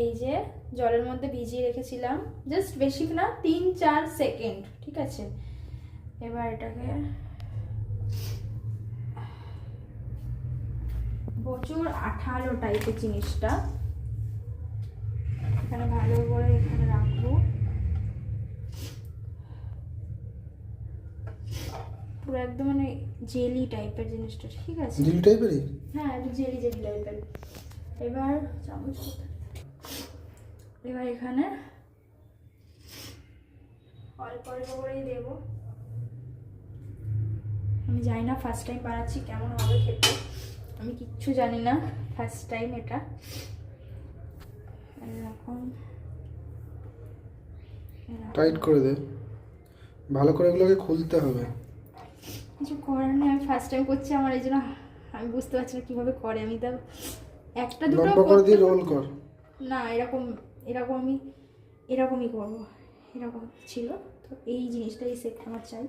এই যে জলের মধ্যে ভিজিয়ে রেখেছিলাম, জাস্ট বেশি না, 3-4 সেকেন্ড, ঠিক আছে। এবার এটাকে প্রচুর আঠালো টাইপের জিনিসটা, এখানে ভালো করে এখানে রাখবো, পুরো একদম মানে জেলি টাইপের জিনিসটা, ঠিক আছে। জেলি টাইপেরই? হ্যাঁ, একটু জেলি জেলি টাইপের। এবার চামচ, এবার এখানে অল্প অল্প করেই দেবো। আমি জানি না ফার্স্ট টাইম বানাচ্ছি কেমন হবে খেতে, আমি কিচ্ছু জানি না, ফার্স্ট টাইম এটা। এরকম টাইট করে দে, ভালো করে এগুলোকে খুলতে হবে। কিছু করার নেই, আমি ফার্স্ট টাইম করছি, আমার এই জন্য আমি বুঝতে পারছি না কীভাবে করে। আমি তো একটা দুটো লম্বা করে দিয়ে রোল কর। না, এরকম এরকম আমি এরকমই করবো, এরকম ছিল তো। এই জিনিসটাই সেট আমার চাই।